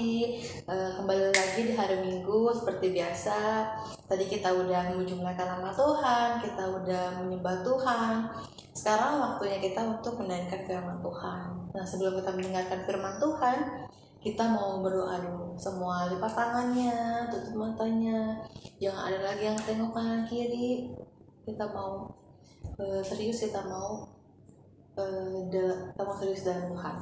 pagi. Kembali lagi di hari Minggu seperti biasa. Tadi kita udah menjumlahkan nama Tuhan, kita udah menyembah Tuhan. Sekarang waktunya kita untuk mendengarkan firman Tuhan. Nah, sebelum kita mendengarkan firman Tuhan, kita mau berdoa dulu. Semua lipat tangannya, tutup matanya. Jangan ada lagi yang tengok kanan kiri. Kita mau serius, kita mau serius dalam Tuhan.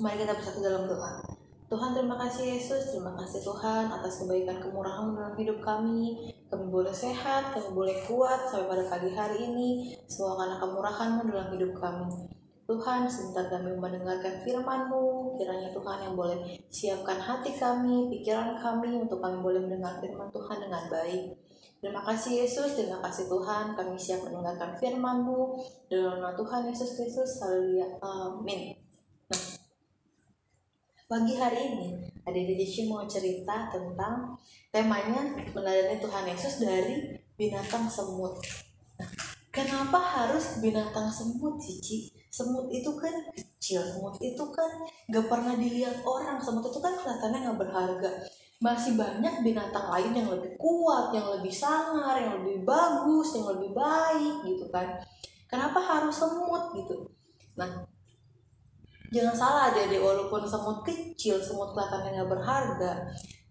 Mari kita bersatu dalam doa. Tuhan, terima kasih Yesus, terima kasih Tuhan atas kebaikan kemurahan dalam hidup kami. Kami boleh sehat, kami boleh kuat sampai pada pagi hari ini, semua karena kemurahan-Mu dalam hidup kami. Tuhan, sebentar kami mendengarkan firman-Mu, kiranya Tuhan yang boleh siapkan hati kami, pikiran kami, untuk kami boleh mendengar firman Tuhan dengan baik. Terima kasih Yesus, terima kasih Tuhan, kami siap mendengarkan firman-Mu, dalam nama Tuhan Yesus Kristus, haleluya, amin. Nah, pagi hari ini, Adik Jesse mau cerita tentang temanya meladani Tuhan Yesus dari binatang semut. Nah, kenapa harus binatang semut, Cici? Semut itu kan kecil, semut itu kan gak pernah dilihat orang, semut itu kan kelihatannya gak berharga. Masih banyak binatang lain yang lebih kuat, yang lebih sangar, yang lebih bagus, yang lebih baik gitu kan. Kenapa harus semut gitu? Nah, jangan salah adik-adik, walaupun semut kecil, semut kelihatannya gak berharga,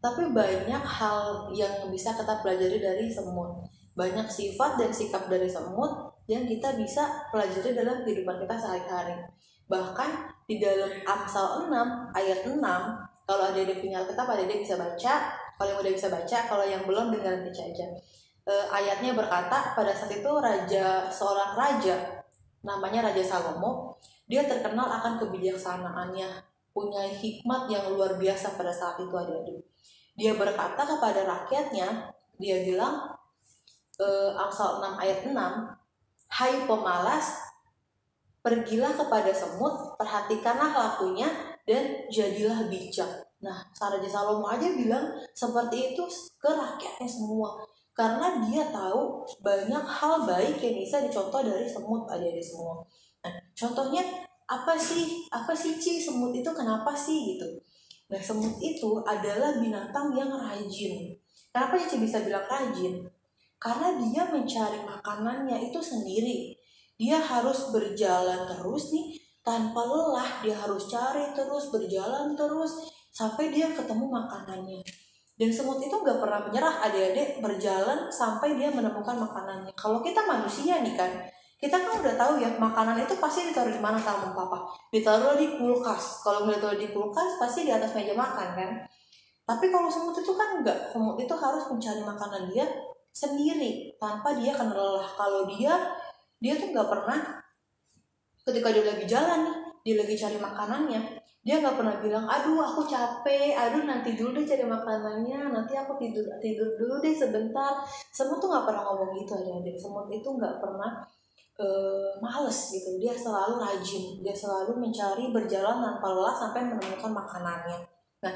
tapi banyak hal yang bisa kita pelajari dari semut. Banyak sifat dan sikap dari semut yang kita bisa pelajari dalam kehidupan kita sehari-hari. Bahkan di dalam Amsal 6 ayat 6, kalau adik-adik punya Alkitab, adik-adik bisa baca. Kalau yang udah bisa baca, kalau yang belum, dengerin baca aja. Ayatnya berkata, pada saat itu seorang raja namanya Raja Salomo, dia terkenal akan kebijaksanaannya, punya hikmat yang luar biasa pada saat itu adik-adik. Dia berkata kepada rakyatnya, dia bilang, Amsal 6 ayat 6, hai pemalas, pergilah kepada semut, perhatikanlah lakunya, dan jadilah bijak. Nah, Raja Salomo aja bilang seperti itu ke rakyatnya semua, karena dia tahu banyak hal baik yang bisa dicontoh dari semut adik-adik semua. Nah, contohnya apa sih Ci, semut itu kenapa sih gitu? Nah, semut itu adalah binatang yang rajin. Kenapa Cici bisa bilang rajin? Karena dia mencari makanannya itu sendiri. Dia harus berjalan terus nih, tanpa lelah. Dia harus cari terus, berjalan terus, sampai dia ketemu makanannya. Dan semut itu gak pernah menyerah adik-adik, berjalan sampai dia menemukan makanannya. Kalau kita manusia nih kan, kita kan udah tahu ya, makanan itu pasti ditaruh di mana sama papa? Ditaruh di kulkas. Kalau nggak ditaruh di kulkas, pasti di atas meja makan kan. Tapi kalau semut itu kan enggak. Semut itu harus mencari makanan dia sendiri, tanpa dia kena lelah. Kalau dia tuh nggak pernah, ketika dia lagi jalan nih, dia lagi cari makanannya, dia nggak pernah bilang, aduh aku capek, aduh nanti dulu deh cari makanannya, nanti aku tidur dulu deh sebentar. Semut tuh nggak pernah ngomong gitu adik-adik. Semut itu nggak pernah males gitu. Dia selalu rajin, dia selalu mencari, berjalan tanpa lelah sampai menemukan makanannya. Nah,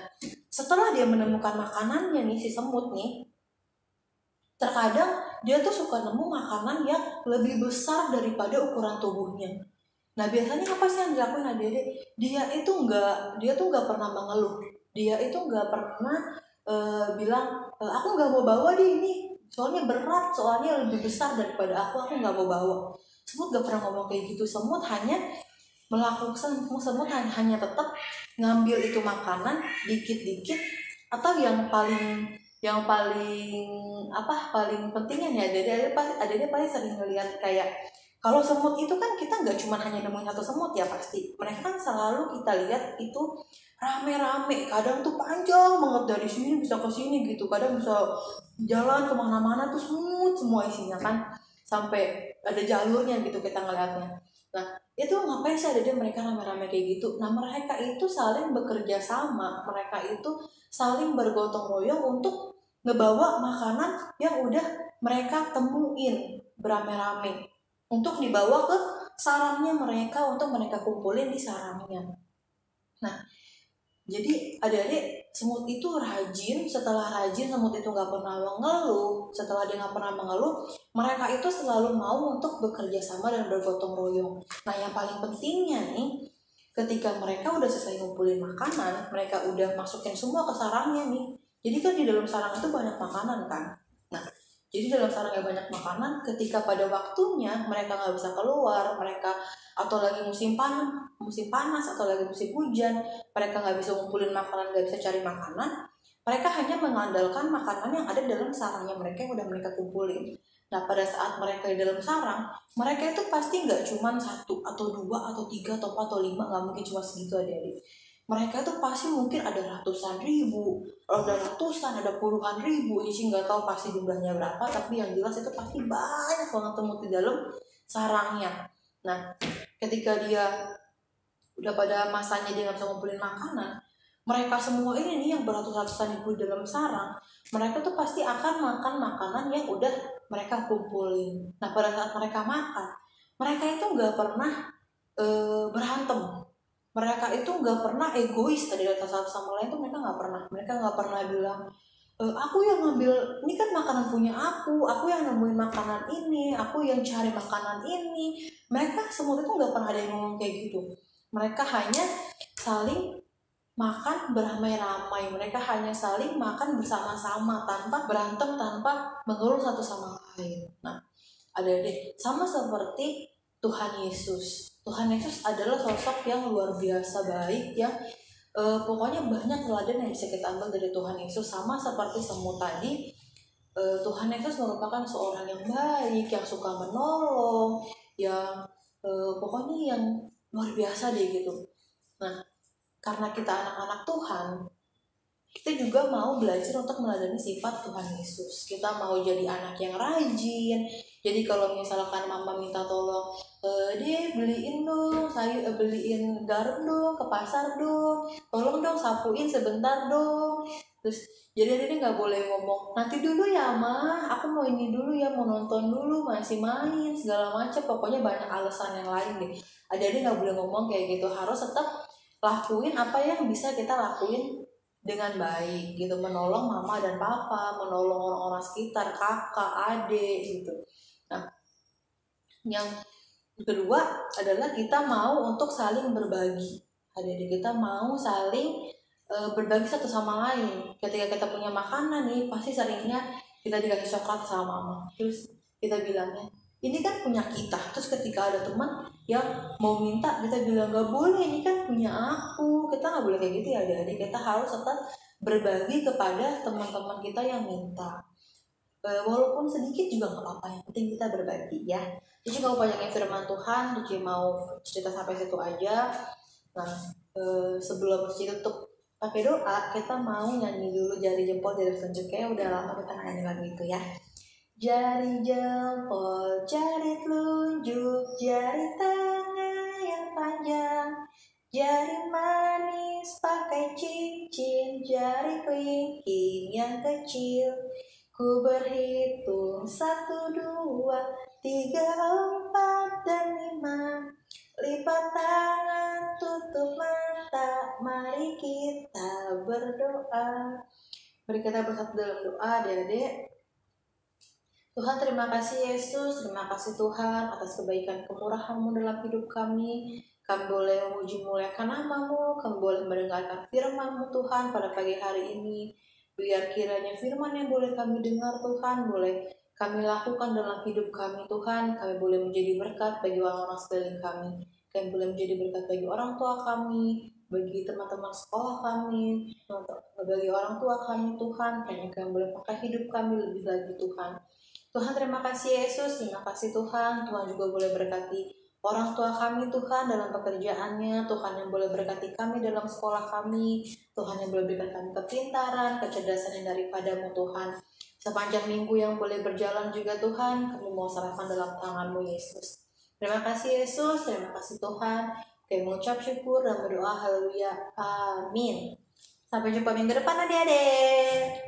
setelah dia menemukan makanannya nih, si semut nih, terkadang dia tuh suka nemu makanan yang lebih besar daripada ukuran tubuhnya. Nah, biasanya apa sih yang dilakuin adik-adik? Dia tuh nggak pernah mengeluh. Dia itu nggak pernah bilang, aku nggak mau bawa deh ini, soalnya berat, soalnya lebih besar daripada aku nggak mau bawa. Semut nggak pernah ngomong kayak gitu. Semut hanya tetap ngambil itu makanan dikit-dikit, atau yang paling pentingnya nih ada paling sering ngeliat kayak, kalau semut itu kan kita nggak cuma hanya nemuin satu semut ya, pasti mereka kan selalu kita lihat itu rame-rame, kadang tuh panjang banget dari sini bisa ke sini gitu, kadang bisa jalan kemana-mana tuh semut semua isinya kan, sampai ada jalurnya gitu kita ngeliatnya. Nah, itu ngapain sih ada mereka rame-rame kayak gitu? Nah, mereka itu saling bekerja sama, mereka itu saling bergotong royong untuk ngebawa makanan yang udah mereka temuin berame-rame, untuk dibawa ke sarangnya mereka, untuk mereka kumpulin di sarangnya. Nah, jadi adik-adik, semut itu rajin. Setelah rajin, semut itu gak pernah mengeluh. Setelah dia gak pernah mengeluh, mereka itu selalu mau untuk bekerja sama dan bergotong royong. Nah, yang paling pentingnya nih, ketika mereka udah selesai ngumpulin makanan, mereka udah masukin semua ke sarangnya nih. Jadi kan di dalam sarang itu banyak makanan kan. Nah, jadi dalam sarangnya banyak makanan, ketika pada waktunya mereka nggak bisa keluar, mereka atau lagi musim panas atau lagi musim hujan, mereka nggak bisa ngumpulin makanan, nggak bisa cari makanan, mereka hanya mengandalkan makanan yang ada dalam sarangnya mereka yang udah mereka kumpulin. Nah, pada saat mereka di dalam sarang, mereka itu pasti nggak cuma satu atau dua atau tiga atau empat atau lima, nggak mungkin cuma segitu adik-adik. Mereka tuh pasti mungkin ada ratusan ribu, ada puluhan ribu, sih nggak tahu pasti jumlahnya berapa, tapi yang jelas itu pasti banyak banget temut di dalam sarangnya. Nah, ketika dia udah pada masanya dia nggak bisa ngumpulin makanan, mereka semua ini nih yang beratus-ratusan ribu dalam sarang, mereka tuh pasti akan makan makanan yang udah mereka kumpulin. Nah, pada saat mereka makan, mereka itu nggak pernah berantem, mereka itu nggak pernah egois tadi satu sama lain tuh, mereka nggak pernah bilang aku yang ngambil ini kan makanan punya aku yang nemuin makanan ini, aku yang cari makanan ini. Mereka semua itu nggak pernah ada yang ngomong kayak gitu. Mereka hanya saling makan beramai-ramai, mereka hanya saling makan bersama-sama tanpa berantem, tanpa mengeluh satu sama lain. Nah, ada deh sama seperti Tuhan Yesus. Tuhan Yesus adalah sosok yang luar biasa baik, yang pokoknya banyak teladan yang bisa kita ambil dari Tuhan Yesus. Sama seperti semut tadi, Tuhan Yesus merupakan seorang yang baik, yang suka menolong, yang pokoknya yang luar biasa deh gitu. Nah, karena kita anak-anak Tuhan, kita juga mau belajar untuk meladani sifat Tuhan Yesus. Kita mau jadi anak yang rajin. Jadi kalau misalkan mama minta tolong, dia beliin dong beliin garam dong ke pasar dong, tolong dong sapuin sebentar dong. Terus jadi dia nggak boleh ngomong nanti dulu ya ma, aku mau ini dulu ya, mau nonton dulu, masih main segala macam. Pokoknya banyak alasan yang lain deh. Adik-adik nggak boleh ngomong kayak gitu, harus tetap lakuin apa yang bisa kita lakuin dengan baik gitu, menolong mama dan papa, menolong orang-orang sekitar, kakak, adik gitu. Nah, yang kedua adalah kita mau untuk saling berbagi. Adik-adik kita mau saling berbagi satu sama lain. Ketika kita punya makanan nih, pasti seringnya kita dikasih coklat sama mama. Terus kita bilangnya, ini kan punya kita. Terus ketika ada teman yang mau minta, kita bilang gak boleh, ini kan punya aku. Kita gak boleh kayak gitu ya adik-adik. Kita harus tetap berbagi kepada teman-teman kita yang minta. Walaupun sedikit juga gak apa-apa, yang penting kita berbagi ya. Jadi mau panjangin firman Tuhan, jadi mau cerita sampai situ aja. Nah, sebelum tutup pakai doa, kita mau nyanyi dulu jari jempol jari telunjuk. Kayak udah lama kita nyanyi lagu itu ya. Jari jempol, jari telunjuk, jari tengah yang panjang, jari manis pakai cincin, jari kelingking yang kecil. Ku berhitung 1, 2, 3, 4, dan 5. Lipat tangan, tutup mata, mari kita berdoa. Mari kita bersatu dalam doa, adik-adik. Tuhan, terima kasih Yesus, terima kasih Tuhan atas kebaikan kemurahan-Mu dalam hidup kami. Kami boleh memuji muliakan nama-Mu, kami boleh mendengarkan firman-Mu Tuhan pada pagi hari ini. Biar kiranya firman yang boleh kami dengar Tuhan, boleh kami lakukan dalam hidup kami Tuhan. Kami boleh menjadi berkat bagi orang-orang sekeliling kami. Kami boleh menjadi berkat bagi orang tua kami, bagi teman-teman sekolah kami, bagi orang tua kami Tuhan. Kami boleh pakai hidup kami lebih lagi Tuhan. Tuhan, terima kasih Yesus, terima kasih Tuhan. Tuhan juga boleh berkati orang tua kami Tuhan dalam pekerjaannya. Tuhan yang boleh berkati kami dalam sekolah kami. Tuhan yang boleh berikan kami kepintaran, kecerdasan yang daripada-Mu Tuhan. Sepanjang minggu yang boleh berjalan juga Tuhan, kami mau serahkan dalam tangan-Mu Yesus. Terima kasih Yesus, terima kasih Tuhan. Kami mengucap syukur dan berdoa haleluya. Amin. Sampai jumpa minggu depan adik-adik.